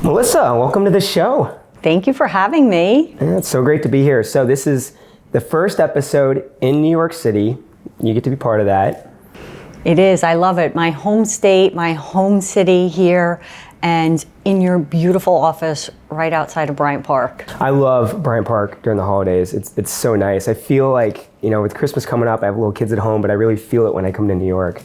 Melissa, welcome to the show. Thank you for having me. Yeah, it's so great to be here. So this is the first episode in New York City. You get to be part of that. It is. I love it. My home state, my home city here, and in your beautiful office right outside of Bryant Park. I love Bryant Park during the holidays. It's so nice. I feel like, with Christmas coming up, I have little kids at home, but I really feel it when I come to New York.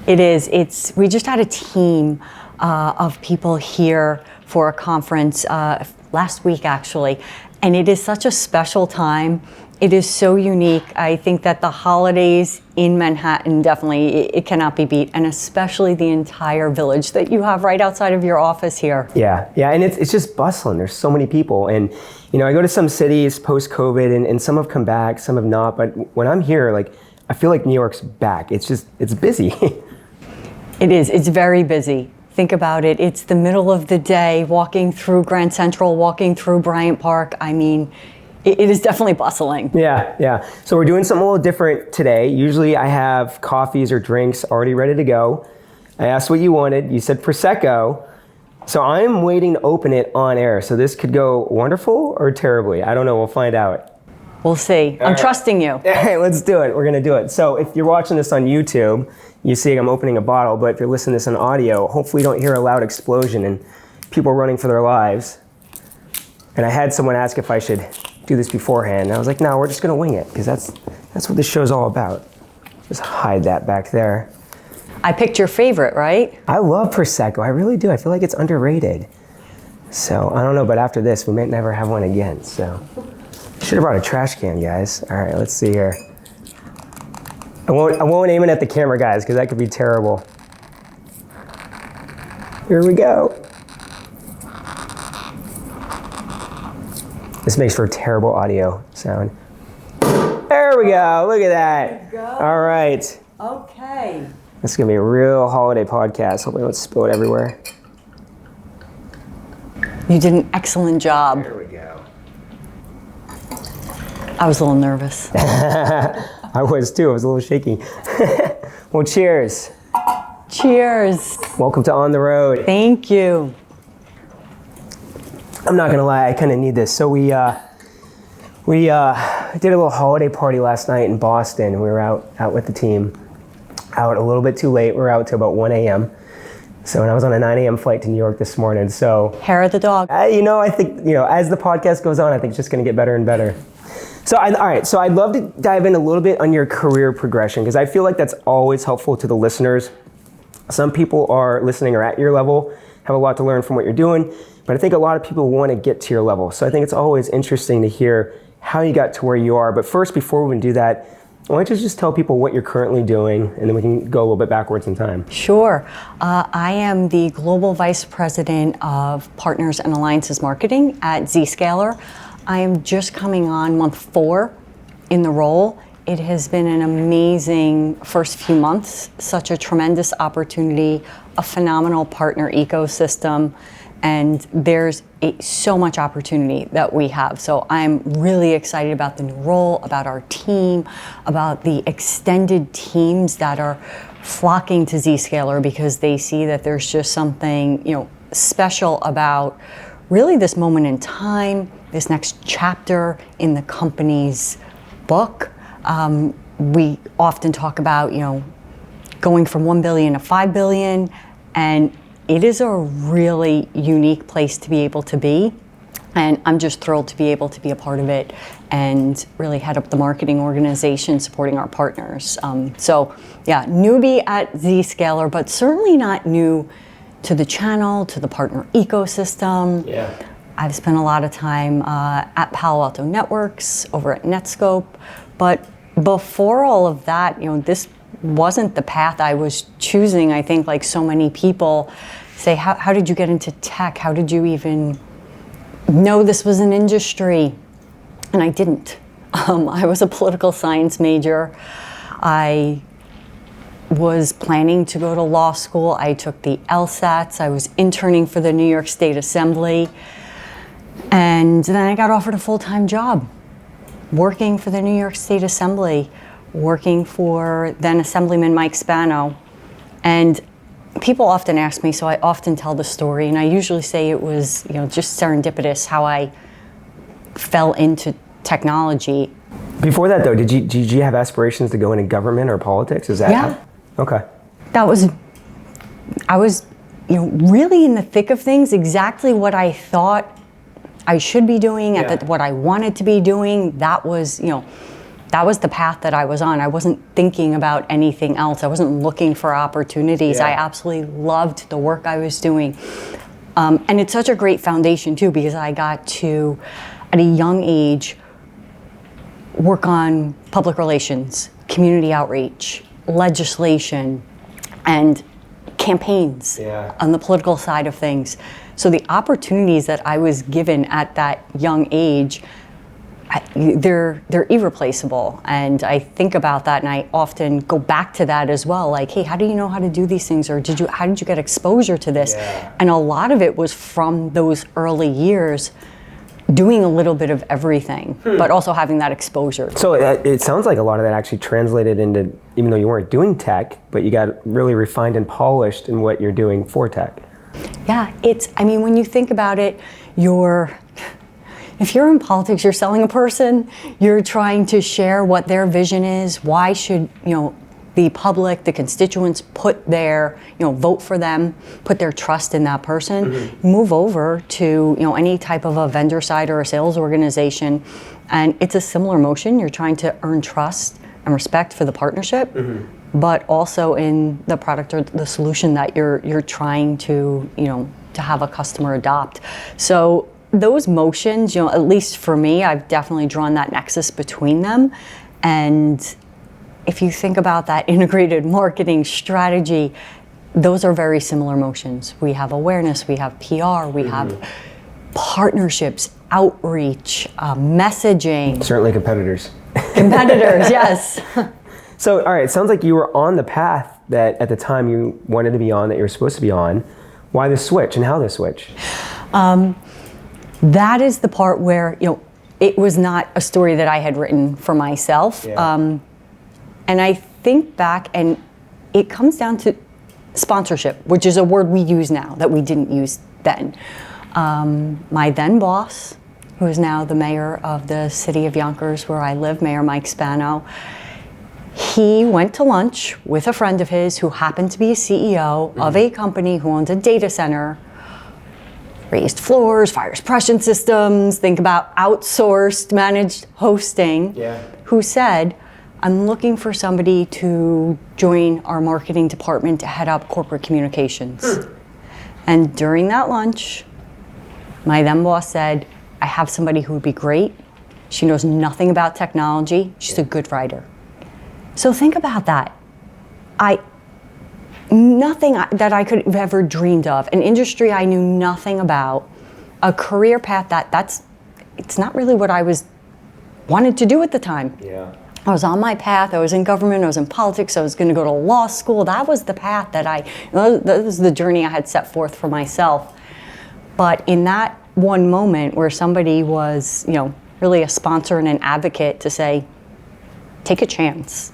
It is. We just had a team of people here for a conference last week, actually, and it is such a special time. It is so unique. I think that the holidays in Manhattan, definitely, it cannot be beat, and especially the entire village that you have right outside of your office here. Yeah, and it's just bustling. There's so many people, and I go to some cities post-COVID, and some have come back, some have not, but when I'm here, I feel like New York's back. It's busy. It is. It's very busy. Think about it. It's the middle of the day, walking through Grand Central, walking through Bryant Park. I mean, it is definitely bustling. Yeah. So we're doing something a little different today. Usually I have coffees or drinks already ready to go. I asked what you wanted. You said Prosecco. So I'm waiting to open it on air. So this could go wonderful or terribly. I don't know. We'll find out. We'll see. I'm trusting you. Hey, let's do it. We're going to do it. So if you're watching this on YouTube, you see I'm opening a bottle. But if you're listening to this on audio, hopefully you don't hear a loud explosion and people running for their lives. And I had someone ask if I should do this beforehand. And I was like, no, we're just going to wing it because that's what this show's all about. Just hide that back there. I picked your favorite, right? I love Prosecco. I really do. I feel like it's underrated. So I don't know, but after this, we might never have one again. So should have brought a trash can, guys. All right, let's see here. I won't aim it at the camera, guys, because that could be terrible. Here we go. This makes for a terrible audio sound. There we go. Look at that. All right. Okay. This is going to be a real holiday podcast. Hopefully I don't spill it everywhere. You did an excellent job. There we go. I was a little nervous. I was too. I was a little shaky. Well, cheers. Cheers. Welcome to On the Road. Thank you. I'm not gonna lie, I kind of need this. So we did a little holiday party last night in Boston. We were out with the team, out a little bit too late. We were out till about 1 a.m. So, and I was on a 9 a.m. flight to New York this morning. So, hair of the dog. I think as the podcast goes on, I think it's just gonna get better and better. So, all right. So I'd love to dive in a little bit on your career progression because I feel like that's always helpful to the listeners. Some people are listening or at your level, have a lot to learn from what you're doing. But I think a lot of people want to get to your level. So I think it's always interesting to hear how you got to where you are. But first, before we do that, why don't you just tell people what you're currently doing, and then we can go a little bit backwards in time. Sure. I am the Global Vice President of Partners and Alliances Marketing at Zscaler. I am just coming on month 4 in the role. It has been an amazing first few months, such a tremendous opportunity, a phenomenal partner ecosystem. And there's so much opportunity that we have. So I'm really excited about the new role, about our team, about the extended teams that are flocking to Zscaler because they see that there's just something, special about really this moment in time, this next chapter in the company's book. We often talk about, going from 1 billion to 5 billion, and it is a really unique place to be able to be. And I'm just thrilled to be able to be a part of it and really head up the marketing organization supporting our partners. Newbie at Zscaler, but certainly not new to the channel, to the partner ecosystem. Yeah. I've spent a lot of time at Palo Alto Networks, over at Netscope. But before all of that, this wasn't the path I was choosing. I think like so many people say, how did you get into tech? How did you even know this was an industry? And I didn't. I was a political science major. I was planning to go to law school. I took the LSATs. I was interning for the New York State Assembly. And then I got offered a full-time job working for the New York State Assembly working for then Assemblyman Mike Spano. And people often ask me, so I often tell the story, and I usually say it was, just serendipitous how I fell into technology. Before that, though, did you have aspirations to go into government or politics? Is that? Yeah. Okay. I was, really in the thick of things, exactly what I thought I should be doing, what I wanted to be doing. That was, that was the path that I was on. I wasn't thinking about anything else. I wasn't looking for opportunities. I absolutely loved the work I was doing. And it's such a great foundation, too, because I got to, at a young age, work on public relations, community outreach, legislation, and campaigns on the political side of things. So the opportunities that I was given at that young age, they're irreplaceable. And I think about that, and I often go back to that as well. Like, hey, how do you know how to do these things? Or how did you get exposure to this? And a lot of it was from those early years, doing a little bit of everything, but also having that exposure. So it sounds like a lot of that actually translated into, even though you weren't doing tech, but you got really refined and polished in what you're doing for tech. Yeah, when you think about it, if you're in politics, you're selling a person, you're trying to share what their vision is. Why should, the public, the constituents vote for them, put their trust in that person, move over to, any type of a vendor side or a sales organization. And it's a similar motion. You're trying to earn trust and respect for the partnership, but also in the product or the solution that you're trying to, to have a customer adopt. So those motions, at least for me, I've definitely drawn that nexus between them. And if you think about that integrated marketing strategy, those are very similar motions. We have awareness, we have PR, we have partnerships, outreach, messaging. Certainly competitors. Competitors, yes. So, all right, it sounds like you were on the path that at the time you wanted to be on, that you were supposed to be on. Why the switch and how the switch? That is the part where, it was not a story that I had written for myself. And I think back, and it comes down to sponsorship, which is a word we use now that we didn't use then. My then boss, who is now the mayor of the city of Yonkers, where I live, Mayor Mike Spano, he went to lunch with a friend of his who happened to be a CEO of a company who owned a data center, raised floors, fire suppression systems, think about outsourced managed hosting, who said, I'm looking for somebody to join our marketing department to head up corporate communications. And during that lunch, my then boss said, I have somebody who would be great. She knows nothing about technology. She's a good writer. So think about that. Nothing that I could have ever dreamed of, an industry I knew nothing about, a career path it's not really what I wanted to do at the time. I was on my path. I was in government. I was in politics. I was going to go to law school. That was the path that that was the journey I had set forth for myself. But in that one moment where somebody was, really a sponsor and an advocate to say, take a chance,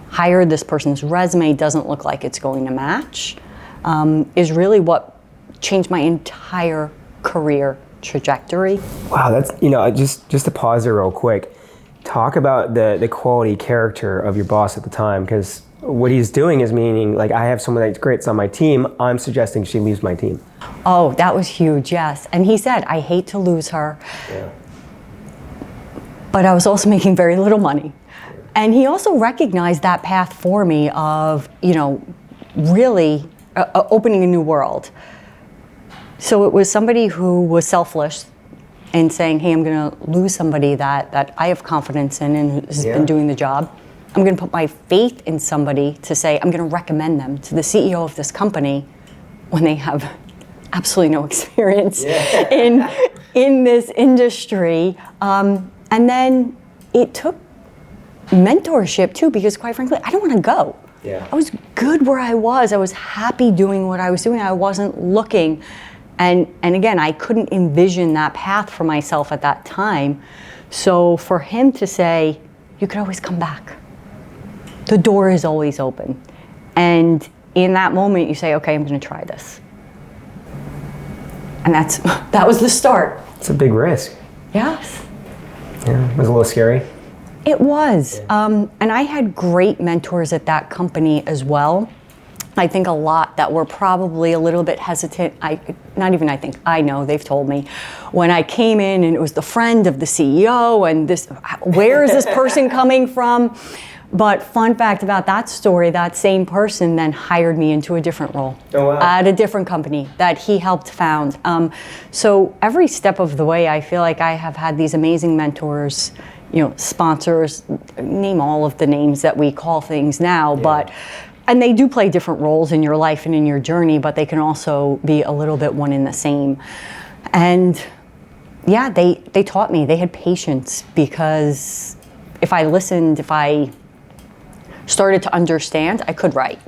hire this person's resume doesn't look like it's going to match, is really what changed my entire career trajectory. Wow, that's, just to pause there real quick. Talk about the quality character of your boss at the time, because what he's doing is meaning, like, I have someone that's great, it's on my team, I'm suggesting she leaves my team. Oh, that was huge, yes. And he said, I hate to lose her. But I was also making very little money. And he also recognized that path for me of, really opening a new world. So it was somebody who was selfless and saying, hey, I'm going to lose somebody that I have confidence in and has been doing the job. I'm going to put my faith in somebody to say, I'm going to recommend them to the CEO of this company when they have absolutely no experience in this industry. And then it took mentorship too, because quite frankly, I don't want to go. I was good where I was. I was happy doing what I was doing. I wasn't looking. And again, I couldn't envision that path for myself at that time. So for him to say, you could always come back. the door is always open. And in that moment, you say, okay, I'm going to try this. And that was the start. It's a big risk. Yes. Yeah, it was a little scary. It was. And I had great mentors at that company as well. I think a lot that were probably a little bit hesitant. I know, they've told me. When I came in and it was the friend of the CEO and this, where is this person coming from? But fun fact about that story, that same person then hired me into a different role at a different company that he helped found. So every step of the way, I feel like I have had these amazing mentors, sponsors, name all of the names that we call things now, and they do play different roles in your life and in your journey, but they can also be a little bit one in the same. And yeah, they taught me, they had patience, because if I listened, if I started to understand, I could write.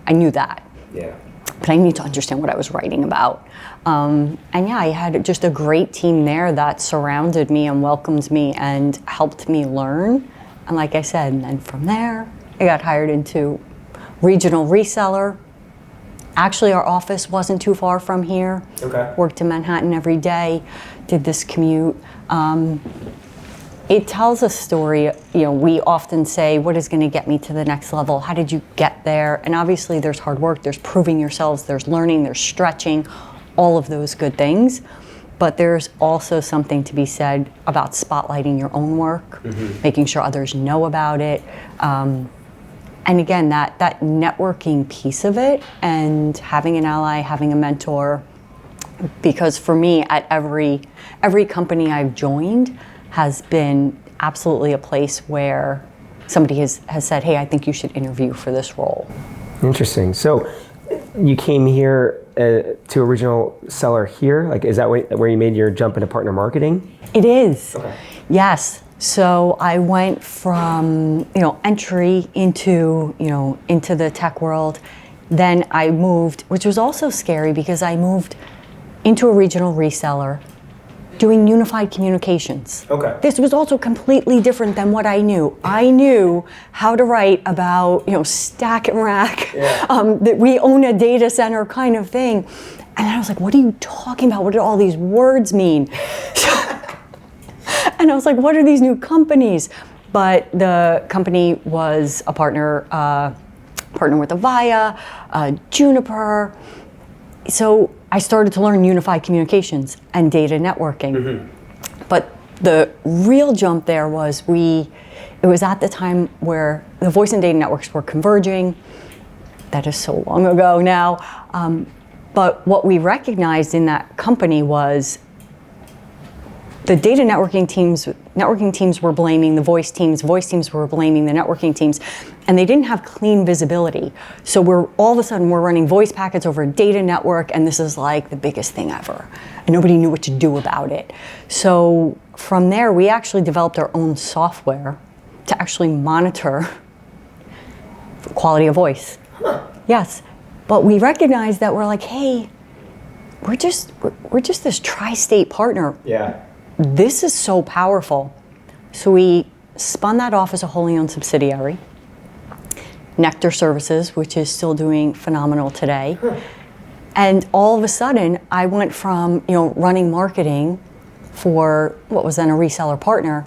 I knew that. Yeah. But I need to understand what I was writing about. And yeah, I had just a great team there that surrounded me and welcomed me and helped me learn. And like I said, and then from there, I got hired into regional reseller. Actually, our office wasn't too far from here. Okay. Worked in Manhattan every day, did this commute. It tells a story. We often say, what is going to get me to the next level? How did you get there? And obviously there's hard work, there's proving yourselves, there's learning, there's stretching, all of those good things. But there's also something to be said about spotlighting your own work, making sure others know about it. And again, that networking piece of it, and having an ally, having a mentor, because for me, at every company I've joined has been absolutely a place where somebody has said, hey, I think you should interview for this role. Interesting. So you came here to a regional seller here? Like, is that where you made your jump into partner marketing? It is. Okay. Yes. So I went from entry into the tech world. Then I moved, which was also scary because I moved into a regional reseller doing unified communications. Okay. This was also completely different than what I knew. I knew how to write about stack and rack, that we own a data center kind of thing. And I was like, what are you talking about? What do all these words mean? And I was like, what are these new companies? But the company was a partner with Avaya, Juniper. So I started to learn unified communications and data networking. But the real jump there was it was at the time where the voice and data networks were converging. That is so long ago now. But what we recognized in that company was the data networking teams were blaming the voice teams were blaming the networking teams, and they didn't have clean visibility. So all of a sudden we're running voice packets over a data network, and this is like the biggest thing ever. And nobody knew what to do about it. So from there, we actually developed our own software to actually monitor quality of voice. Yes, but we recognized that we're like, hey, we're just this tri-state partner. Yeah. This is so powerful. So we spun that off as a wholly owned subsidiary, Nectar Services, which is still doing phenomenal today. And all of a sudden, I went from running marketing for what was then a reseller partner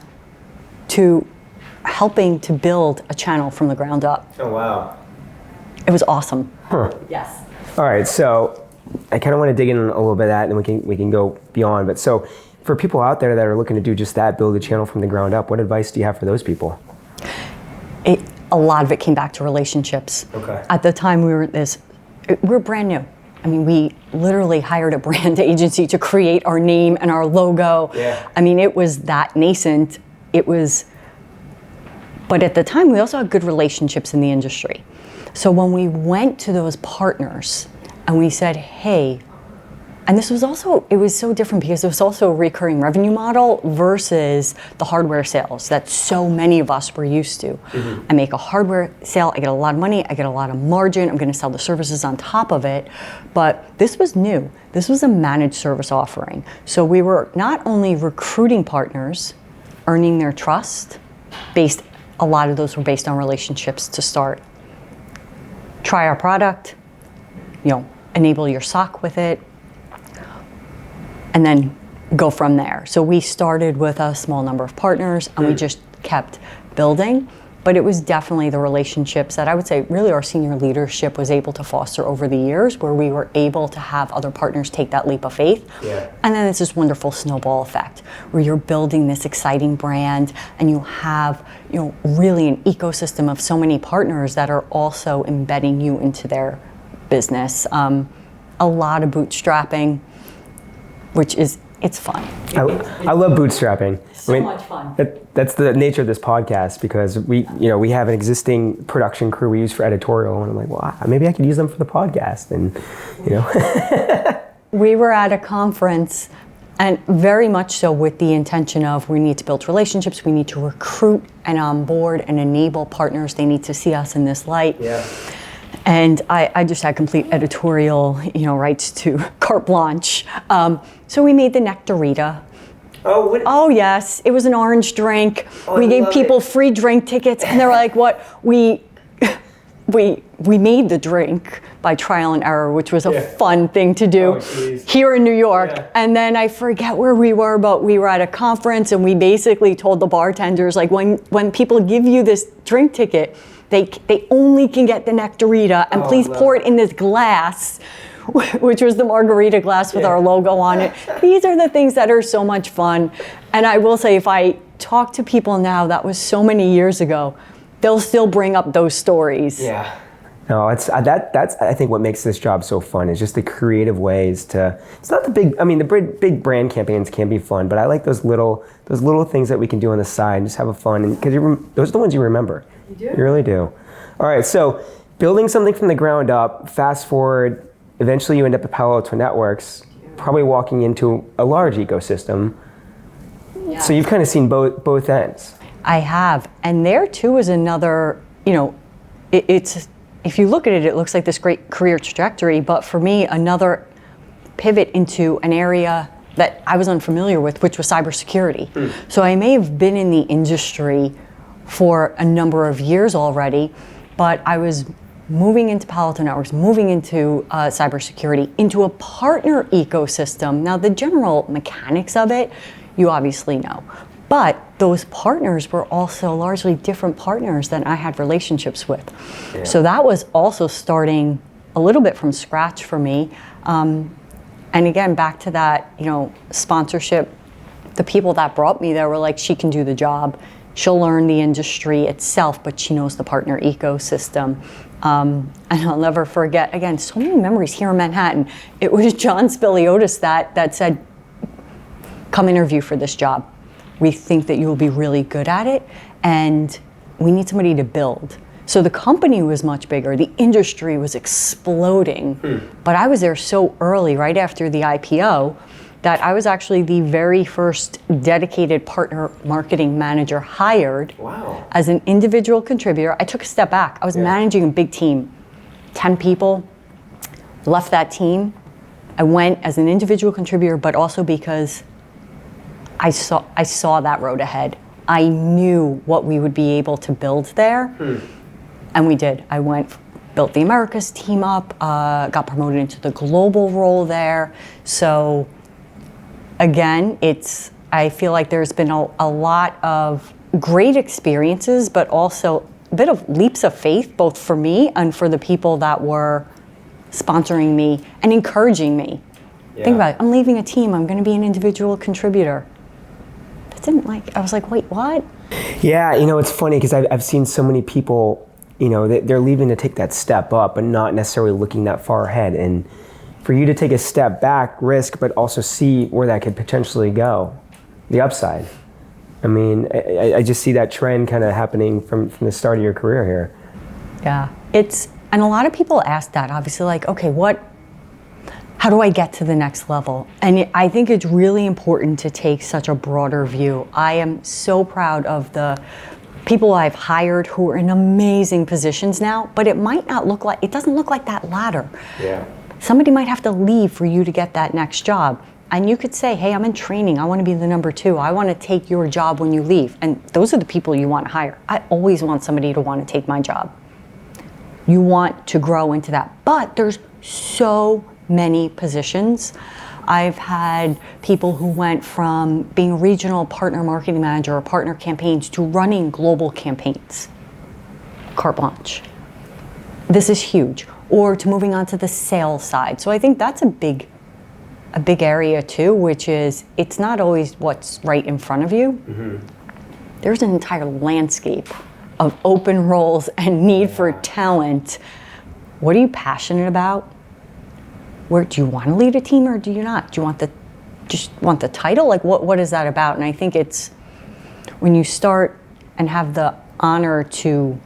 to helping to build a channel from the ground up. Oh, wow. It was awesome. Huh. Yes. All right, so I kind of want to dig in a little bit of that, and we can go beyond. But so for people out there that are looking to do just that, build a channel from the ground up, what advice do you have for those people? A lot of it came back to relationships. Okay. At the time, we were brand new. I mean, we literally hired a brand agency to create our name and our logo. Yeah. I mean, it was that nascent. But at the time, we also had good relationships in the industry. So when we went to those partners and we said, hey, and it was so different because it was also a recurring revenue model versus the hardware sales that so many of us were used to. I make a hardware sale, I get a lot of money, I get a lot of margin, I'm going to sell the services on top of it. But this was new. This was a managed service offering. So we were not only recruiting partners, earning their trust based a lot of those were based on relationships to start. Try our product, enable your SOC with it, and then go from there. So we started with a small number of partners and we just kept building. But it was definitely the relationships that I would say really our senior leadership was able to foster over the years, where we were able to have other partners take that leap of faith. Yeah. And then it's this wonderful snowball effect where you're building this exciting brand and you have really an ecosystem of so many partners that are also embedding you into their business. A lot of bootstrapping, which is it's fun. I love bootstrapping. So much fun. That's the nature of this podcast, because we have an existing production crew we use for editorial, and I'm like, well, maybe I could use them for the podcast, and We were at a conference, and very much so with the intention of we need to build relationships, we need to recruit and onboard and enable partners. They need to see us in this light. Yeah. And I just had complete editorial, rights to carte blanche. So we made the Nectarita. Oh, what? Oh yes, it was an orange drink. We gave people free drink tickets, and they were like, "What? We made the drink by trial and error, which was a fun thing to do here in New York." Yeah. And then I forget where we were, but we were at a conference, and we basically told the bartenders, like, when people give you this drink ticket, they only can get the Nectarita, and please pour it in this glass, which was the margarita glass with our logo on it. These are the things that are so much fun. And I will say, if I talk to people now, that was so many years ago, they'll still bring up those stories. Yeah. No, that's I think what makes this job so fun is just the creative ways to. It's not the big. I mean, the big brand campaigns can be fun, but I like those little things that we can do on the side and just have a fun. And because those are the ones you remember. You do. You really do. All right. So building something from the ground up. Fast forward. Eventually, you end up at Palo Alto Networks, probably walking into a large ecosystem. Yeah. So you've kind of seen both ends. I have, and there too is another. It's. If you look at it, it looks like this great career trajectory, but for me, another pivot into an area that I was unfamiliar with, which was cybersecurity. So I may have been in the industry for a number of years already, but I was moving into Palo Alto Networks, moving into cybersecurity, into a partner ecosystem. Now, the general mechanics of it, you obviously know. But those partners were also largely different partners than I had relationships with. Yeah. So that was also starting a little bit from scratch for me. And again, back to that, sponsorship, the people that brought me there were like, she can do the job. She'll learn the industry itself, but she knows the partner ecosystem. And I'll never forget, again, so many memories here in Manhattan. It was John Spiliotis that said, come interview for this job. We think that you will be really good at it, and we need somebody to build. So the company was much bigger. The industry was exploding. But I was there so early, right after the IPO, that I was actually the very first dedicated partner marketing manager hired as an individual contributor. I took a step back. I was managing a big team, 10 people, left that team. I went as an individual contributor, but also because I saw that road ahead. I knew what we would be able to build there, and we did. I built the Americas team up, got promoted into the global role there. So again, I feel like there's been a lot of great experiences, but also a bit of leaps of faith, both for me and for the people that were sponsoring me and encouraging me. Yeah. Think about it, I'm leaving a team, I'm gonna be an individual contributor. I was like, wait, what? Yeah, it's funny because I've seen so many people, they're leaving to take that step up, but not necessarily looking that far ahead. And for you to take a step back, risk, but also see where that could potentially go, the upside. I mean, I just see that trend kind of happening from the start of your career here. Yeah, and a lot of people ask that, obviously, like, okay, how do I get to the next level? And I think it's really important to take such a broader view. I am so proud of the people I've hired who are in amazing positions now, but it doesn't look like that ladder. Yeah. Somebody might have to leave for you to get that next job. And you could say, hey, I'm in training. I want to be the number 2. I want to take your job when you leave. And those are the people you want to hire. I always want somebody to want to take my job. You want to grow into that. But there's so many positions. I've had people who went from being a regional partner marketing manager or partner campaigns to running global campaigns. Carte blanche. This is huge. Or to moving on to the sales side. So I think that's a big area too, which is it's not always what's right in front of you. Mm-hmm. There's an entire landscape of open roles and need for talent. What are you passionate about? Where do you want to lead a team or do you not? Do you just want the title? Like what is that about? And I think it's when you start and have the honor to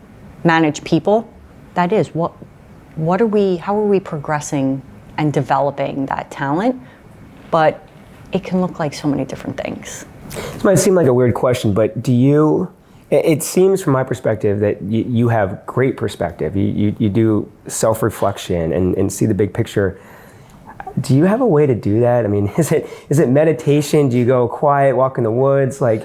manage people, that is how are we progressing and developing that talent? But it can look like so many different things. This might seem like a weird question, but it seems from my perspective that you have great perspective. You do self-reflection and see the big picture. Do you have a way to do that? I mean, is it meditation? Do you go quiet, walk in the woods? Like,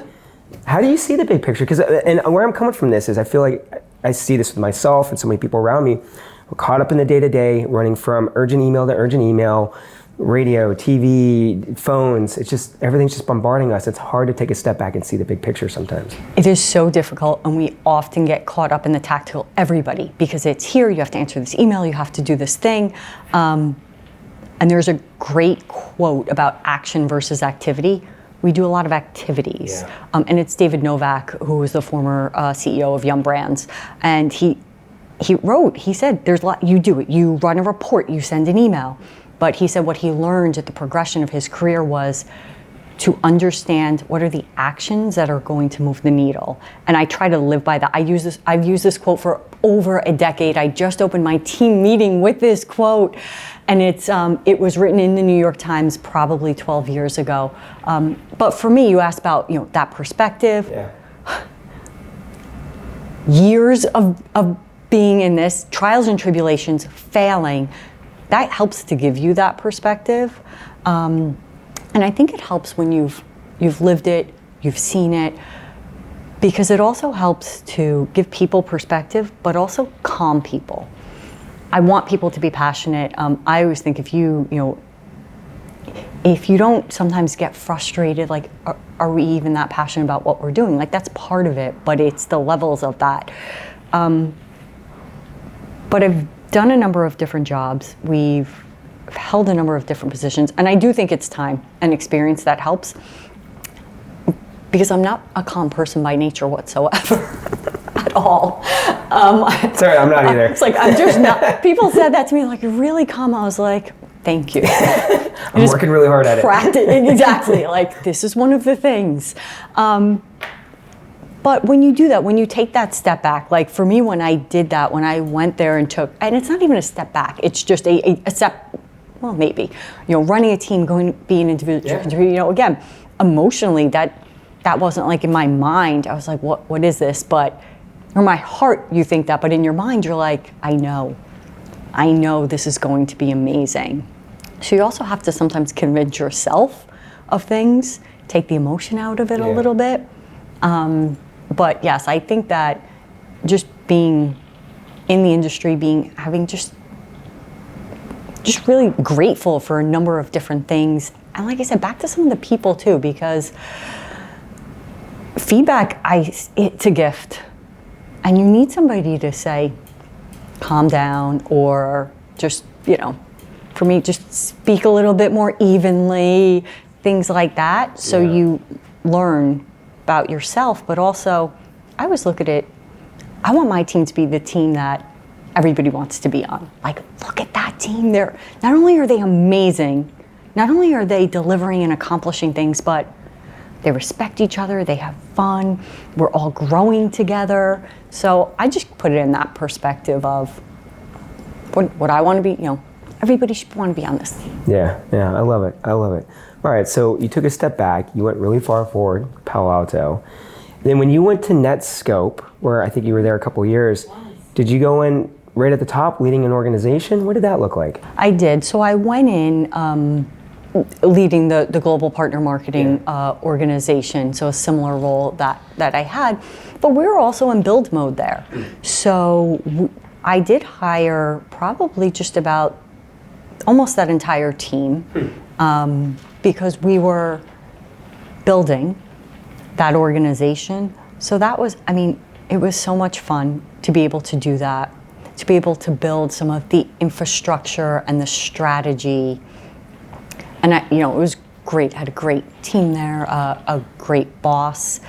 how do you see the big picture? And where I'm coming from this is I feel like I see this with myself and so many people around me. We're caught up in the day-to-day, running from urgent email to urgent email, radio, TV, phones. It's just, everything's just bombarding us. It's hard to take a step back and see the big picture sometimes. It is so difficult, and we often get caught up in the tactical, everybody, because it's here, you have to answer this email, you have to do this thing. And there's a great quote about action versus activity. We do a lot of activities. Yeah. And it's David Novak, who was the former CEO of Yum Brands. And he said, there's a lot, you do it. You run a report, you send an email. But he said what he learned at the progression of his career was to understand what are the actions that are going to move the needle. And I try to live by that. I've used this quote for over a decade. I just opened my team meeting with this quote. And it was written in the New York Times probably 12 years ago. But for me, you asked about that perspective. Yeah. Years of being in this, trials and tribulations, failing, that helps to give you that perspective. And I think it helps when you've lived it, you've seen it, because it also helps to give people perspective, but also calm people. I want people to be passionate. I always think if you don't sometimes get frustrated, like, are we even that passionate about what we're doing? Like, that's part of it, but it's the levels of that. But I've done a number of different jobs. We've held a number of different positions, and I do think it's time and experience that helps, because I'm not a calm person by nature whatsoever. At all. Sorry, I'm not either. It's like, I'm just not. People said that to me, like, you're really calm. I was like, thank you. I'm working really hard at it. Exactly. Like, this is one of the things. But when you do that, when you take that step back, like for me, when I did that, when I went there and it's not even a step back, it's just a step, well, maybe, running a team, going to be an individual contributor, again, emotionally, that wasn't like in my mind. I was like, what is this? But or my heart, you think that, but in your mind, you're like, I know this is going to be amazing. So you also have to sometimes convince yourself of things, take the emotion out of it a little bit. But yes, I think that just being in the industry, having just really grateful for a number of different things. And like I said, back to some of the people too, because feedback, it's a gift. And you need somebody to say, calm down, or just, for me, just speak a little bit more evenly, things like that. So you learn about yourself, but also, I always look at it, I want my team to be the team that everybody wants to be on. Like, look at that team. Not only are they amazing, not only are they delivering and accomplishing things, but they respect each other, they have fun, we're all growing together. So I just put it in that perspective of what I want to be, everybody should want to be on this team. Yeah, I love it. All right, so you took a step back, you went really far forward, Palo Alto. Then when you went to Netscope, where I think you were there a couple of years, did you go in right at the top, leading an organization? What did that look like? I did. So I went in leading the global partner marketing organization, so a similar role that I had. But we were also in build mode there. So I did hire probably just about almost that entire team because we were building that organization. So that was, I mean, it was so much fun to be able to do that, to be able to build some of the infrastructure and the strategy. And it was great. I had a great team there, a great boss.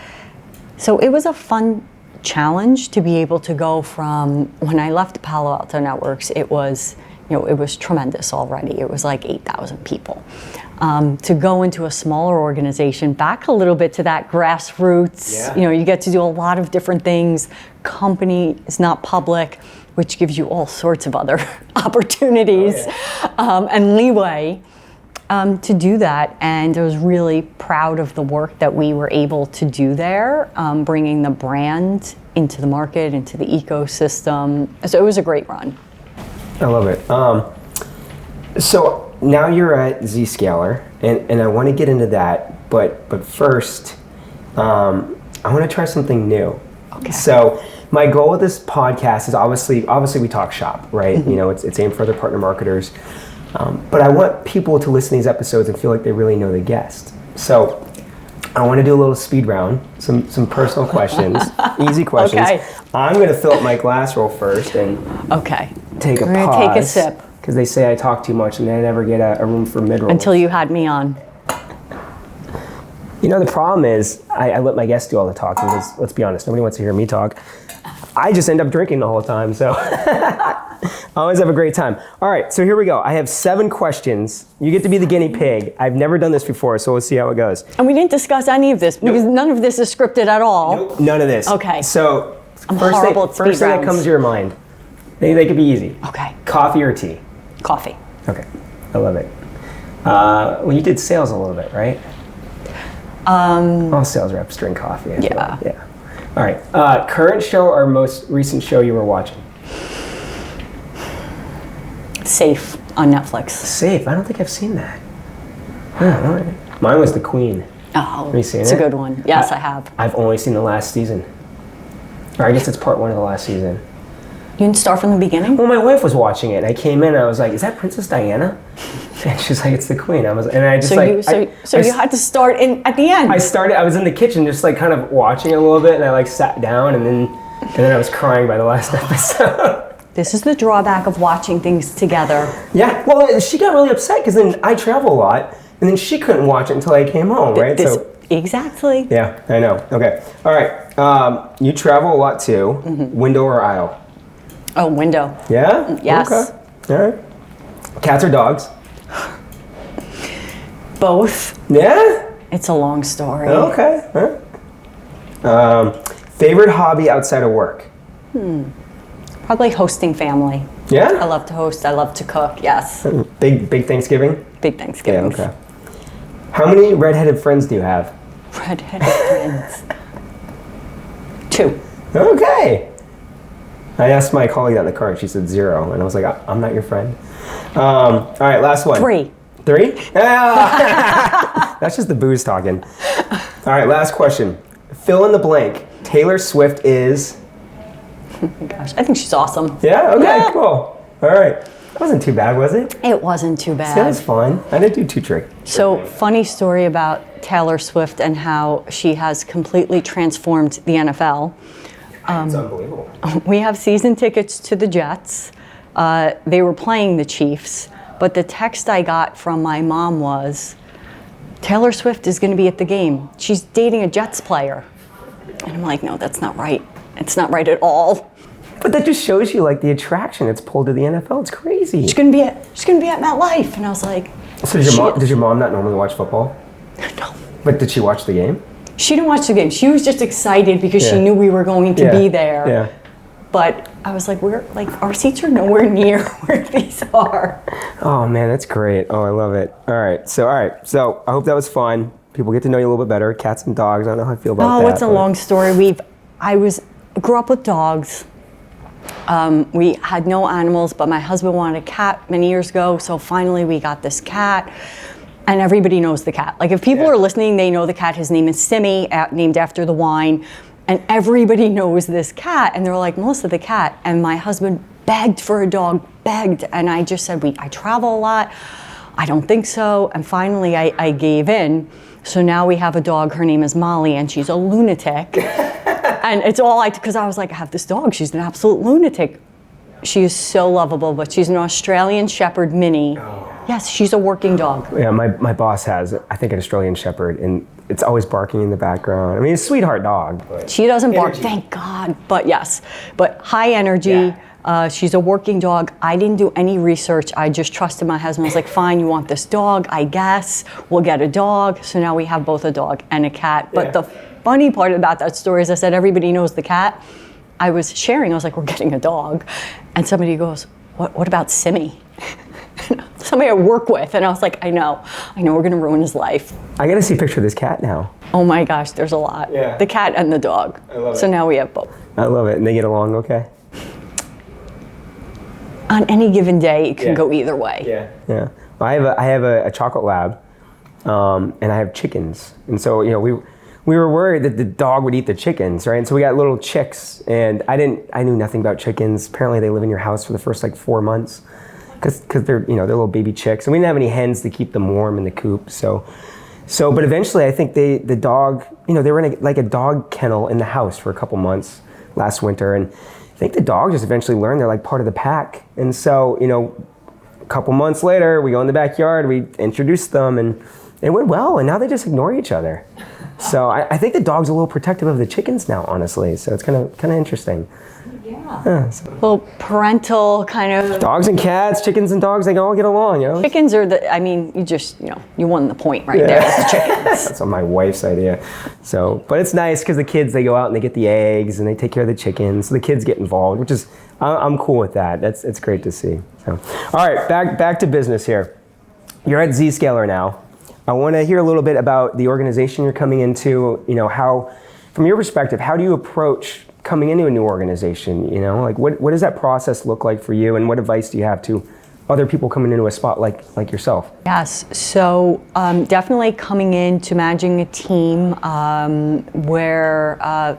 So it was a fun challenge to be able to go from, when I left Palo Alto Networks, it was tremendous already. It was like 8,000 people. To go into a smaller organization, back a little bit to that grassroots, you get to do a lot of different things. Company is not public, which gives you all sorts of other opportunities and leeway. To do that, and I was really proud of the work that we were able to do there, bringing the brand into the market, into the ecosystem. So it was a great run. I love it. So now you're at Zscaler, and I want to get into that, but first, I want to try something new. Okay. So my goal with this podcast is obviously we talk shop, right? Mm-hmm. It's aimed for other partner marketers. But I want people to listen to these episodes and feel like they really know the guest. So I want to do a little speed round, some personal questions, easy questions. Okay. I'm going to fill up my glass roll first and take a We're pause. gonna take a sip. Because they say I talk too much and I never get a room for mid-rolls. Until you had me on. The problem is I let my guests do all the talking because, let's be honest, nobody wants to hear me talk. I just end up drinking the whole time, so I always have a great time. All right, so here we go. I have 7 questions. You get to be the guinea pig. I've never done this before, so we'll see how it goes. And we didn't discuss any of this because none of this is scripted at all. Nope, none of this. Okay. So I'm first horrible at speed thing that rounds. comes to your mind. They could be easy. Okay. Coffee or tea? Coffee. Okay, I love it. Well, you did sales a little bit, right? All sales reps drink coffee. I feel like. Yeah. All right. Current show or most recent show you were watching? Safe on Netflix. Safe. I don't think I've seen that. Oh, all right. Mine was The Queen. Oh, have you seen it's it? a good one. Yes, I have. I've only seen the last season. Or I guess it's part 1 of the last season. You didn't start from the beginning? Well, my wife was watching it, and I came in and I was like, "Is that Princess Diana?" And she's like, "It's the Queen." You had to start at the end. I was in the kitchen just like kind of watching it a little bit, and I like sat down, and then I was crying by the last episode. This is the drawback of watching things together. Yeah, well, she got really upset because then I travel a lot, and then she couldn't watch it until I came home, right? Exactly. Yeah, I know. Okay, all right. You travel a lot too. Mm-hmm. Window or aisle? Oh, window. Yeah? Yes. Okay. All right. Cats or dogs? Both. Yeah? It's a long story. Okay. All right. Favorite hobby outside of work? Probably hosting family. Yeah? I love to host. I love to cook. Yes. Big Thanksgiving? Big Thanksgiving. Yeah, okay. How many redheaded friends do you have? Redheaded friends. 2. Okay. I asked my colleague that in the car, and she said 0, and I was like, I'm not your friend. All right, last one. 3. 3? That's just the booze talking. All right, last question. Fill in the blank. Taylor Swift is? Oh my gosh, I think she's awesome. Yeah? Okay, yeah. Cool. All right. That wasn't too bad, was it? It wasn't too bad. That was fun. I didn't do too tricky. So, funny story about Taylor Swift and how she has completely transformed the NFL. It's unbelievable. We have season tickets to the Jets. They were playing the Chiefs, but the text I got from my mom was, Taylor Swift is going to be at the game. She's dating a Jets player. And I'm like, no, that's not right. It's not right at all. But that just shows you like the attraction it's pulled to the NFL. It's crazy. She's going to be at MetLife. And I was like, so does your mom not normally watch football? No. But did she watch the game? She didn't watch the game. She was just excited because she knew we were going to be there. Yeah. But I was like, our seats are nowhere near where these are. Oh man, that's great. Oh, I love it. All right. So I hope that was fun. People get to know you a little bit better. Cats and dogs. I don't know how I feel about that. Oh, it's a long story. I grew up with dogs. We had no animals, but my husband wanted a cat many years ago. So finally we got this cat. And everybody knows the cat. Like if people are listening, they know the cat. His name is Simmy, named after the wine. And everybody knows this cat. And they're like, Melissa, the cat. And my husband begged for a dog, begged. And I just said, I travel a lot. I don't think so. And finally I gave in. So now we have a dog. Her name is Molly, and she's a lunatic. And it's all because I was like, I have this dog. She's an absolute lunatic. She is so lovable, but she's an Australian Shepherd mini. Yes, she's a working dog. Yeah, my boss has, I think, an Australian Shepherd, and it's always barking in the background. I mean, it's a sweetheart dog. But she doesn't bark, thank God. But yes, but high energy. Yeah. She's a working dog. I didn't do any research. I just trusted my husband. I was like, fine, you want this dog? I guess we'll get a dog. So now we have both a dog and a cat. But the funny part about that story is I said, everybody knows the cat. I was sharing, I was like, we're getting a dog. And somebody goes, what about Simmy? Somebody I work with, and I was like, I know we're gonna ruin his life. I gotta see a picture of this cat now. Oh my gosh, there's a lot. Yeah. The cat and the dog. I love it. So now we have both. I love it, and they get along okay? On any given day, it can go either way. Yeah. Yeah. Well, I have a chocolate lab, and I have chickens, and so we were worried that the dog would eat the chickens, right? And so we got little chicks, and I knew nothing about chickens. Apparently, they live in your house for the first 4 months. Because they're they're little baby chicks, and we didn't have any hens to keep them warm in the coop. So but eventually I think the dog, they were in a dog kennel in the house for a couple months last winter, and I think the dog just eventually learned they're part of the pack. And so a couple months later, we go in the backyard, we introduced them, and it went well, and now they just ignore each other. So I think the dog's a little protective of the chickens now, honestly. So it's kind of interesting. Yeah. Well, parental kind of. Dogs and cats, chickens and dogs, they all get along, Chickens are you won the point right there. It's the chickens. That's my wife's idea. So, but it's nice because the kids, they go out and they get the eggs and they take care of the chickens. So the kids get involved, which is, I'm cool with that. It's great to see. So, all right, back to business here. You're at Zscaler now. I want to hear a little bit about the organization you're coming into, how, from your perspective, how do you approach coming into a new organization? What does that process look like for you, and what advice do you have to other people coming into a spot like yourself? Yes, so definitely coming into managing a team where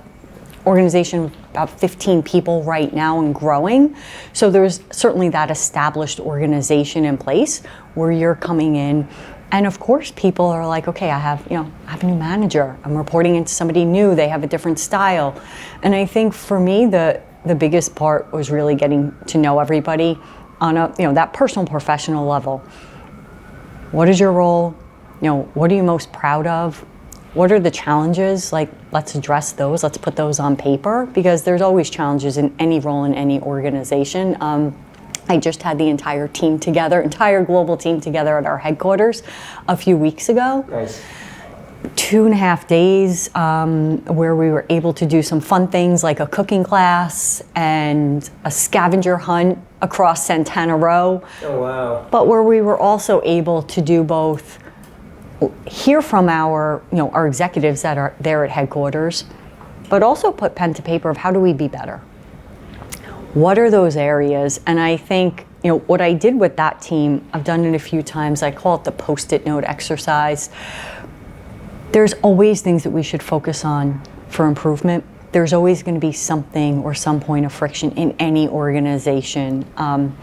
organization about 15 people right now and growing. So there's certainly that established organization in place where you're coming in. And of course, people are like, okay, I have a new manager. I'm reporting into somebody new. They have a different style. And I think for me, the biggest part was really getting to know everybody on that personal, professional level. What is your role? What are you most proud of? What are the challenges? Let's address those. Let's put those on paper, because there's always challenges in any role in any organization. I just had the entire global team together at our headquarters a few weeks ago. Nice. 2.5 days where we were able to do some fun things like a cooking class and a scavenger hunt across Santana Row. Oh, wow. But where we were also able to do both, hear from our executives that are there at headquarters, but also put pen to paper of how do we be better? What are those areas? And I think, what I did with that team, I've done it a few times. I call it the Post-it note exercise. There's always things that we should focus on for improvement. There's always going to be something or some point of friction in any organization. And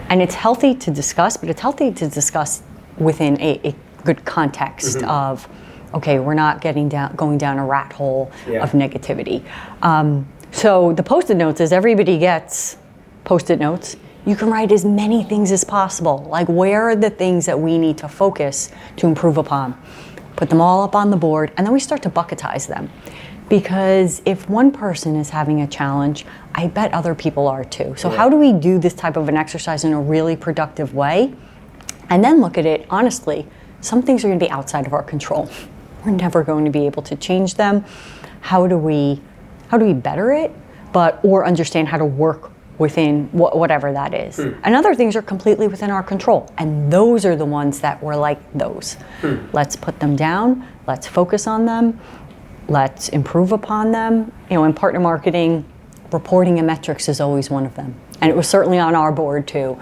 it's healthy to discuss, but it's healthy to discuss within a good context of, okay, we're not going down a rat hole of negativity. So the Post-it notes is everybody gets Post-it notes. You can write as many things as possible. Where are the things that we need to focus to improve upon? Put them all up on the board, and then we start to bucketize them. Because if one person is having a challenge, I bet other people are too. So how do we do this type of an exercise in a really productive way? And then look at it, honestly, some things are going to be outside of our control. We're never going to be able to change them. How do we better it, or understand how to work within whatever that is? And other things are completely within our control. And those are the ones that were like those. Let's put them down. Let's focus on them. Let's improve upon them. In partner marketing, reporting and metrics is always one of them. And it was certainly on our board too.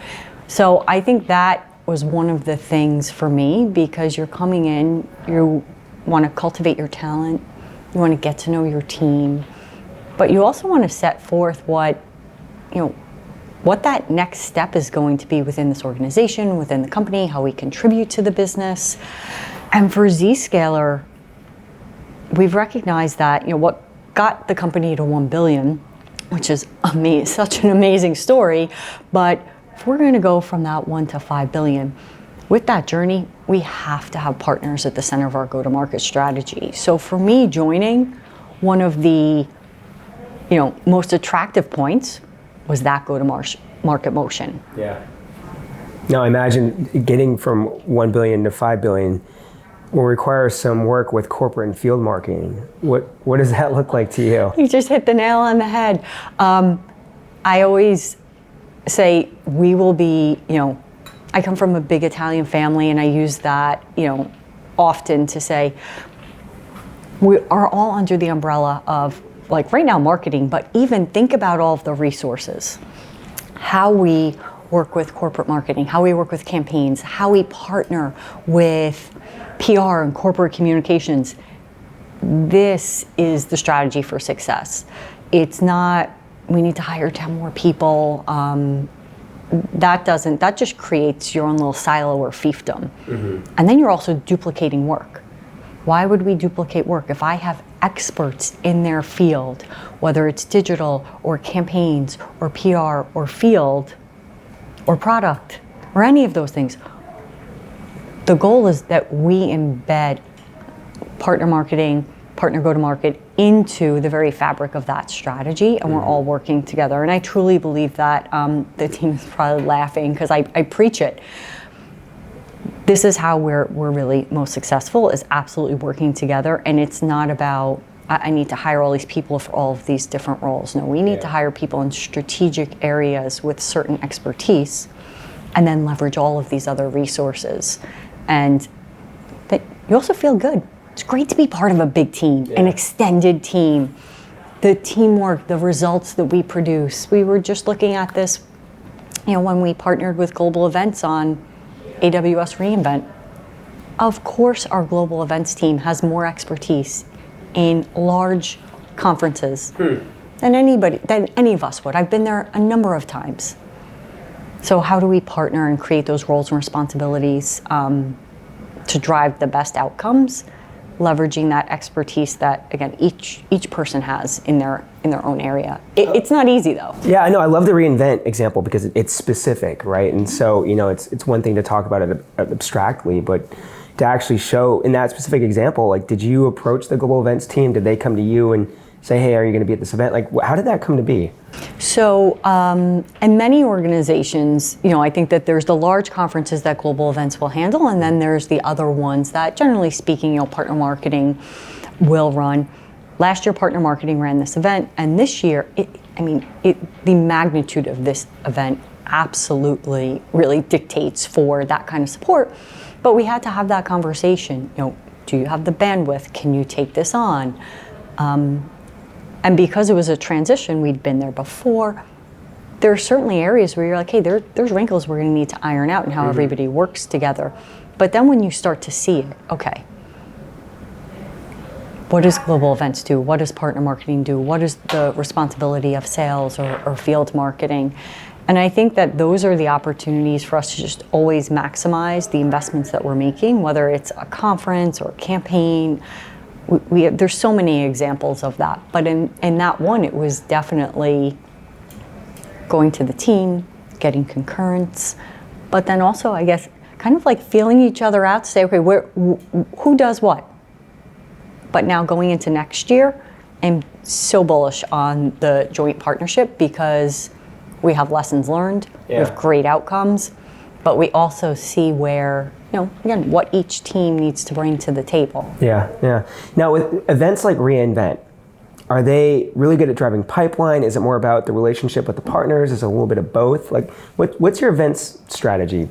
So I think that was one of the things for me, because you're coming in, you want to cultivate your talent, you want to get to know your team, but you also want to set forth what that next step is going to be within this organization, within the company, how we contribute to the business. And for Zscaler, we've recognized that what got the company to 1 billion, which is such an amazing story, but if we're going to go from that 1 to 5 billion, with that journey, we have to have partners at the center of our go-to-market strategy. So for me, joining, one of the most attractive points was that go-to-market motion. Yeah. Now imagine getting from 1 billion to 5 billion will require some work with corporate and field marketing. What does that look like to you? You just hit the nail on the head. I always say we will be, I come from a big Italian family, and I use that, often to say we are all under the umbrella of, like right now, marketing, but even think about all of the resources. How we work with corporate marketing, how we work with campaigns, how we partner with PR and corporate communications. This is the strategy for success. It's not, we need to hire 10 more people. That just creates your own little silo or fiefdom. Mm-hmm. And then you're also duplicating work. Why would we duplicate work? If I have experts in their field, whether it's digital or campaigns or PR or field or product or any of those things, the goal is that we embed partner marketing, partner go-to-market into the very fabric of that strategy, and we're all working together. And I truly believe that. The team is probably laughing because I preach it. This is how we're really most successful, is absolutely working together. And it's not about, I need to hire all these people for all of these different roles. No, we need to hire people in strategic areas with certain expertise, and then leverage all of these other resources. And that you also feel good. It's great to be part of a big team, an extended team. The teamwork, the results that we produce. We were just looking at this, when we partnered with Global Events on AWS reInvent. Of course, our global events team has more expertise in large conferences than any of us would. I've been there a number of times. So how do we partner and create those roles and responsibilities to drive the best outcomes, leveraging that expertise that, again, each person has in their own area. It's not easy, though. Yeah, I know. I love the reInvent example because it's specific, right? And so, it's one thing to talk about it abstractly, but to actually show in that specific example, like, did you approach the global events team? Did they come to you and say, hey, are you going to be at this event? Like, how did that come to be? So, in many organizations, I think that there's the large conferences that global events will handle, and then there's the other ones that, generally speaking, partner marketing will run. Last year, partner marketing ran this event, and this year, the magnitude of this event absolutely really dictates for that kind of support. But we had to have that conversation. Do you have the bandwidth? Can you take this on? And because it was a transition, we'd been there before, there are certainly areas where you're like, hey, there's wrinkles we're going to need to iron out in how everybody works together. But then when you start to see it, okay, what does global events do? What does partner marketing do? What is the responsibility of sales or field marketing? And I think that those are the opportunities for us to just always maximize the investments that we're making, whether it's a conference or a campaign. There's so many examples of that, but in that one, it was definitely going to the team, getting concurrence, but then also, I guess, kind of like feeling each other out to say, okay, who does what? But now going into next year, I'm so bullish on the joint partnership because we have lessons learned, we have great outcomes, but we also see where, again, what each team needs to bring to the table. Yeah. Now, with events like reInvent, are they really good at driving pipeline? Is it more about the relationship with the partners? Is it a little bit of both? Like, what's your events strategy?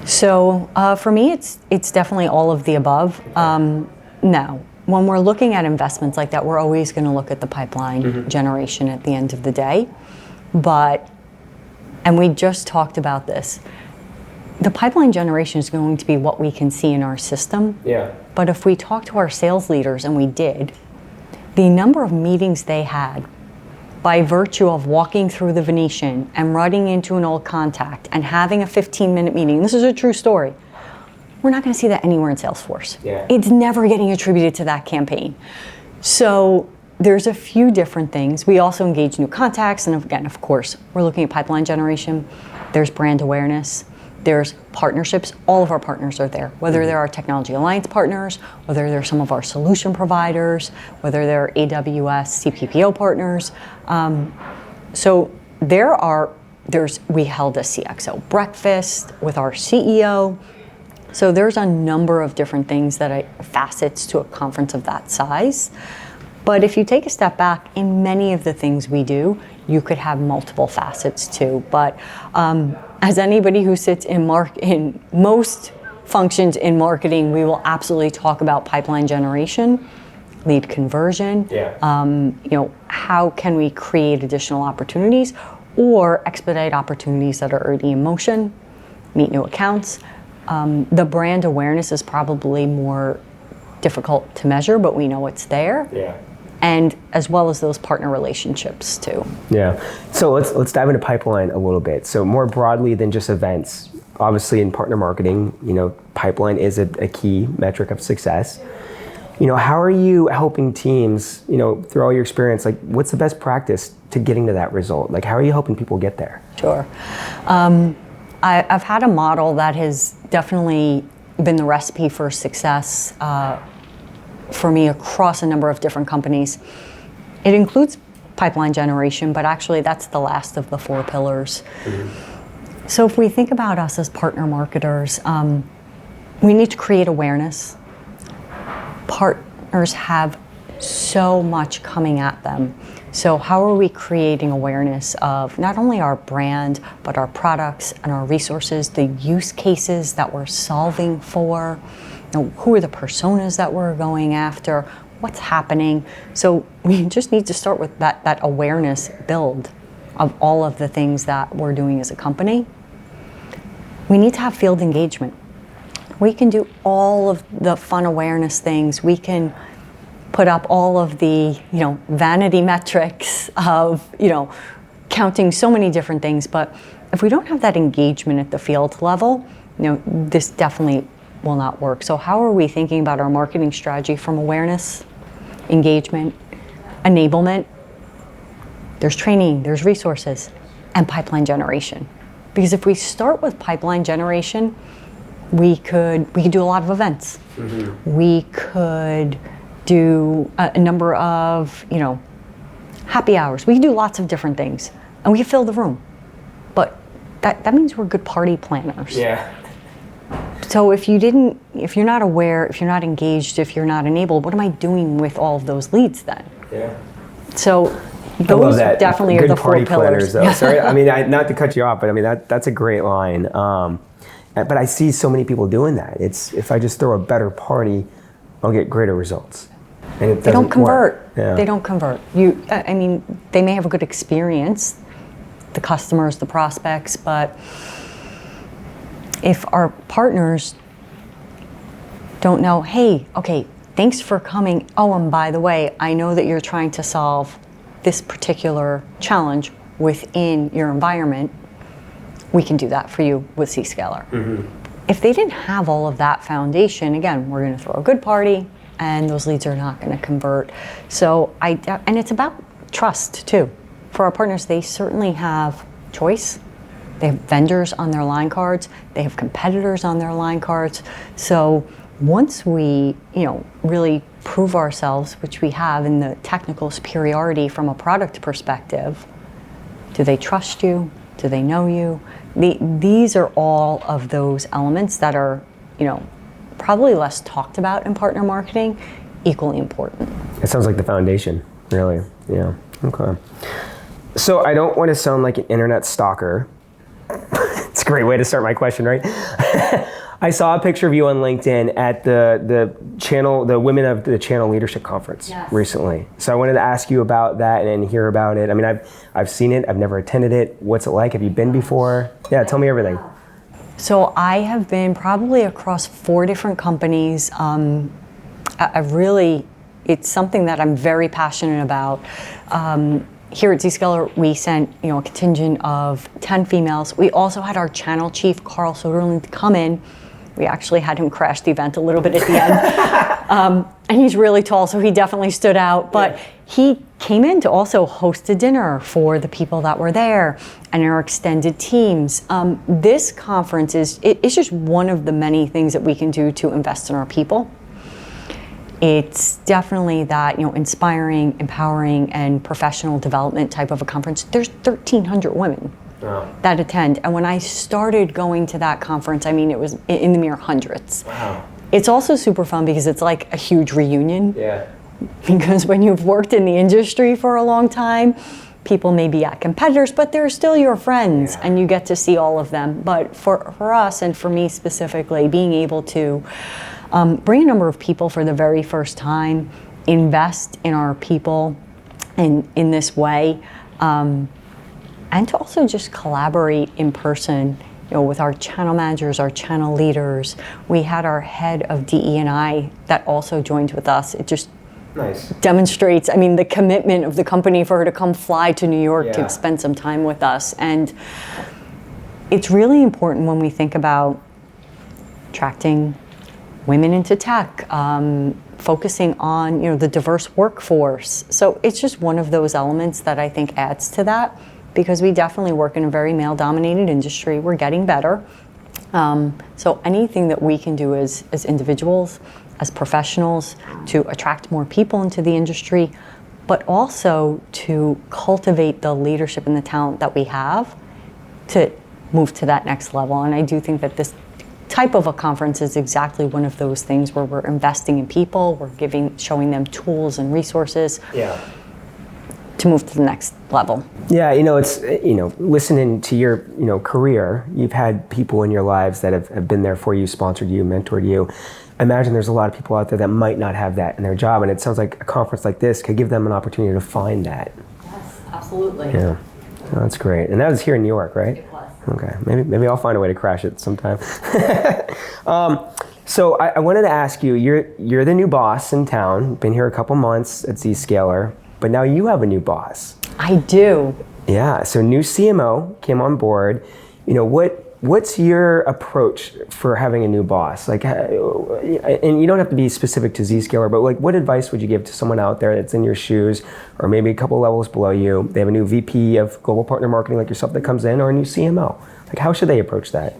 So for me, it's definitely all of the above. Now, when we're looking at investments like that, we're always going to look at the pipeline generation at the end of the day. And we just talked about this. The pipeline generation is going to be what we can see in our system. Yeah. But if we talk to our sales leaders, and we did, the number of meetings they had by virtue of walking through the Venetian and running into an old contact and having a 15-minute meeting, this is a true story, we're not going to see that anywhere in Salesforce. Yeah. It's never getting attributed to that campaign. So there's a few different things. We also engage new contacts, and again, of course, we're looking at pipeline generation. There's brand awareness. There's partnerships. All of our partners are there, whether they're our technology alliance partners, whether they're some of our solution providers, whether they're AWS CPPO partners. So we held a CXO breakfast with our CEO. So there's a number of different things facets to a conference of that size. But if you take a step back, in many of the things we do, you could have multiple facets too. But as anybody who sits in most functions in marketing, we will absolutely talk about pipeline generation, lead conversion. Yeah. How can we create additional opportunities or expedite opportunities that are already in motion, meet new accounts. The brand awareness is probably more difficult to measure, but we know it's there. Yeah. And as well as those partner relationships too. Yeah. So let's dive into pipeline a little bit. So more broadly than just events, obviously in partner marketing, pipeline is a key metric of success. How are you helping teams, through all your experience, what's the best practice to getting to that result? How are you helping people get there? Sure. I've had a model that has definitely been the recipe for success for me across a number of different companies. It includes pipeline generation, but actually that's the last of the 4 pillars. Mm-hmm. So if we think about us as partner marketers, we need to create awareness. Partners have so much coming at them. So how are we creating awareness of not only our brand, but our products and our resources, the use cases that we're solving for, who are the personas that we're going after, what's happening. So we just need to start with that awareness build of all of the things that we're doing as a company. We need to have field engagement. We can do all of the fun awareness things. We can put up all of the, vanity metrics of, counting so many different things. But if we don't have that engagement at the field level, this definitely will not work. So how are we thinking about our marketing strategy from awareness, engagement, enablement? There's training, there's resources, and pipeline generation. Because if we start with pipeline generation, we could do a lot of events. Mm-hmm. We could do a number of, happy hours. We can do lots of different things, and we can fill the room. But that means we're good party planners. Yeah. So if you're not aware, if you're not engaged, if you're not enabled, what am I doing with all of those leads then? Yeah. So those definitely are the 4 pillars. Though. Sorry, not to cut you off, but that's a great line. But I see so many people doing that. It's if I just throw a better party, I'll get greater results. And they don't convert. Yeah. They don't convert. They may have a good experience, the customers, the prospects, but if our partners don't know, hey, okay, thanks for coming. Oh, and by the way, I know that you're trying to solve this particular challenge within your environment. We can do that for you with Zscaler. Mm-hmm. If they didn't have all of that foundation, again, we're going to throw a good party, and those leads are not going to convert. So and it's about trust too. For our partners, they certainly have choice. They have vendors on their line cards. They have competitors on their line cards. So once we, really prove ourselves, which we have in the technical superiority from a product perspective, do they trust you? Do they know you? These are all of those elements that are, probably less talked about in partner marketing, equally important. It sounds like the foundation, really. Yeah. Okay. So I don't want to sound like an internet stalker. It's a great way to start my question, right? I saw a picture of you on LinkedIn at the Women of the Channel Leadership Conference recently. So I wanted to ask you about that and hear about it. I've seen it. I've never attended it. What's it like? Have you been before? Yeah, tell me everything. So I have been probably across 4 different companies. It's something that I'm very passionate about. Here at Zscaler, we sent a contingent of 10 females. We also had our channel chief, Carl Soderlund, come in. We actually had him crash the event a little bit at the end. And he's really tall, so he definitely stood out. But he came in to also host a dinner for the people that were there and our extended teams. This conference it's just one of the many things that we can do to invest in our people. It's definitely that inspiring, empowering, and professional development type of a conference. There's 1,300 women that attend, and when I started going to that conference, I mean, it was in the mere hundreds. Wow. It's also super fun because it's like a huge reunion. Yeah. Because when you've worked in the industry for a long time, people may be at competitors, but they're still your friends, and you get to see all of them. But for us, and for me specifically, being able to bring a number of people for the very first time, invest in our people in this way, and to also just collaborate in person, with our channel managers, our channel leaders. We had our head of DE&I that also joined with us. It just demonstrates, the commitment of the company for her to come fly to New York to spend some time with us. And it's really important when we think about attracting women into tech, focusing on the diverse workforce. So it's just one of those elements that I think adds to that, because we definitely work in a very male-dominated industry. We're getting better. So anything that we can do as individuals, as professionals, to attract more people into the industry, but also to cultivate the leadership and the talent that we have to move to that next level. And I do think that this type of a conference is exactly one of those things where we're investing in people, we're showing them tools and resources to move to the next level. Yeah, it's, listening to your, career, you've had people in your lives that have been there for you, sponsored you, mentored you. I imagine there's a lot of people out there that might not have that in their job, and it sounds like a conference like this could give them an opportunity to find that. Yes, absolutely. Yeah, oh, that's great. And that was here in New York, right? It was. Okay, maybe I'll find a way to crash it sometime. So I wanted to ask you, you're the new boss in town, been here a couple months at Zscaler, but now you have a new boss. I do. Yeah, so new CMO came on board. What's your approach for having a new boss? And you don't have to be specific to Zscaler, but what advice would you give to someone out there that's in your shoes, or maybe a couple levels below you? They have a new VP of Global Partner Marketing like yourself that comes in, or a new CMO. How should they approach that?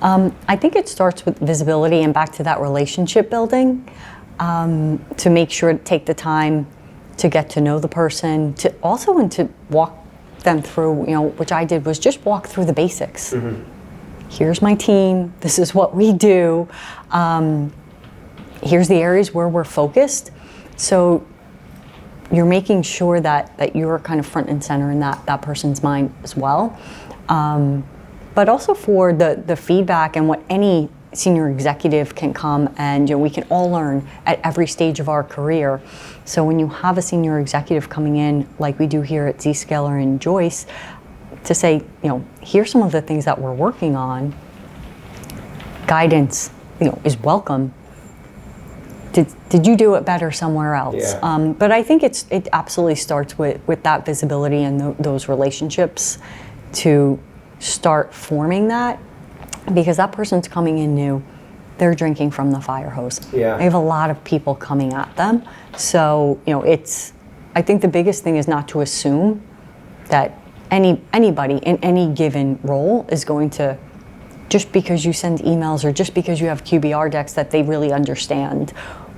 I think it starts with visibility and back to that relationship building, to make sure to take the time to get to know the person, to walk them through, which I did was just walk through the basics. Mm-hmm. Here's my team, this is what we do, here's the areas where we're focused. So you're making sure that you're kind of front and center in that person's mind as well. But also for the feedback and what any senior executive can come and we can all learn at every stage of our career. So when you have a senior executive coming in like we do here at Zscaler and Joyce, to say, here's some of the things that we're working on, guidance, is welcome. Did you do it better somewhere else? Yeah. But I think it absolutely starts with that visibility and those relationships to start forming that, because that person's coming in new, they're drinking from the fire hose. Yeah. They have a lot of people coming at them. So, I think the biggest thing is not to assume that anybody in any given role is going to, just because you send emails or just because you have QBR decks, that they really understand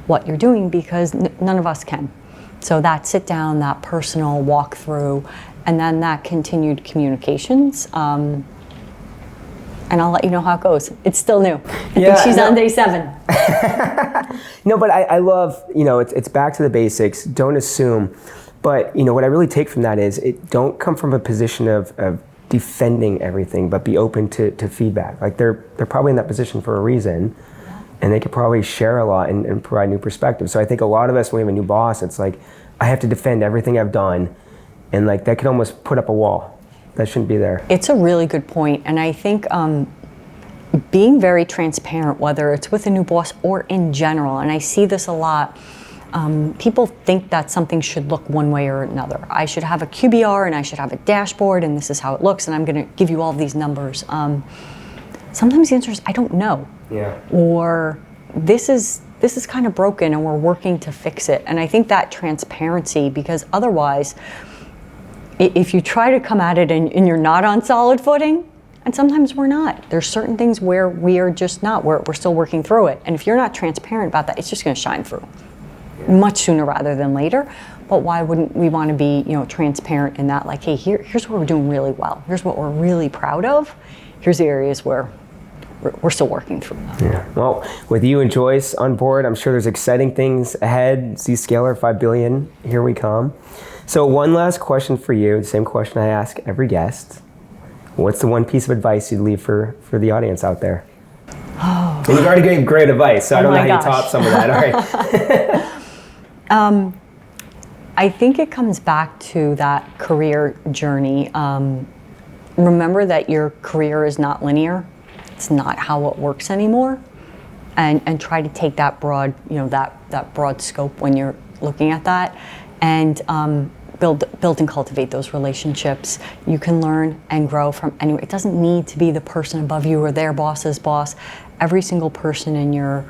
what you're doing, because none of us can. So that sit down, that personal walkthrough, and then that continued communications. And I'll let you know how it goes. It's still new. I think she's on day 7. No, but I love, it's back to the basics. Don't assume. But, what I really take from that is don't come from a position of defending everything, but be open to feedback. They're probably in that position for a reason, and they could probably share a lot and provide new perspectives. So I think a lot of us, when we have a new boss, it's like, I have to defend everything I've done, and that could almost put up a wall. That shouldn't be there. It's a really good point, and I think being very transparent, whether it's with a new boss or in general, and I see this a lot. People think that something should look one way or another. I should have a QBR and I should have a dashboard and this is how it looks and I'm going to give you all these numbers. Sometimes the answer is I don't know. Yeah. Or this is kind of broken and we're working to fix it. And I think that transparency, because otherwise, if you try to come at it and you're not on solid footing, and sometimes we're not. There's certain things where we are just not. We're still working through it. And if you're not transparent about that, it's just going to shine through much sooner rather than later. But why wouldn't we want to be, transparent in that? Like, hey, here's what we're doing really well. Here's what we're really proud of. Here's the areas where we're still working through. Yeah. Well, with you and Joyce on board, I'm sure there's exciting things ahead. Zscaler, 5 billion, here we come. So one last question for you, the same question I ask every guest. What's the one piece of advice you'd leave for the audience out there? Oh. And you've already gave great advice, so I don't know how you top some of that. All right. I think it comes back to that career journey. Remember that your career is not linear. It's not how it works anymore. And try to take that broad, that broad scope when you're looking at that. And build and cultivate those relationships. You can learn and grow from anywhere. It doesn't need to be the person above you or their boss's boss. Every single person in your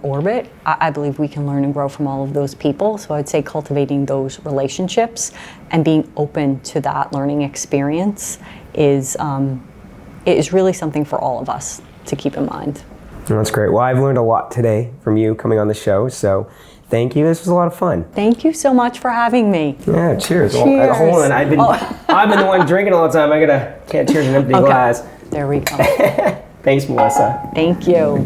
orbit, I believe we can learn and grow from all of those people. So I'd say cultivating those relationships and being open to that learning experience is really something for all of us to keep in mind. That's great. Well, I've learned a lot today from you coming on the show, so thank you. This was a lot of fun. Thank you so much for having me. Yeah, cheers. Cheers. Well, hold on. I've been the one drinking all the time. Can't cheers an empty glass. There we go. Thanks, Melissa. Thank you.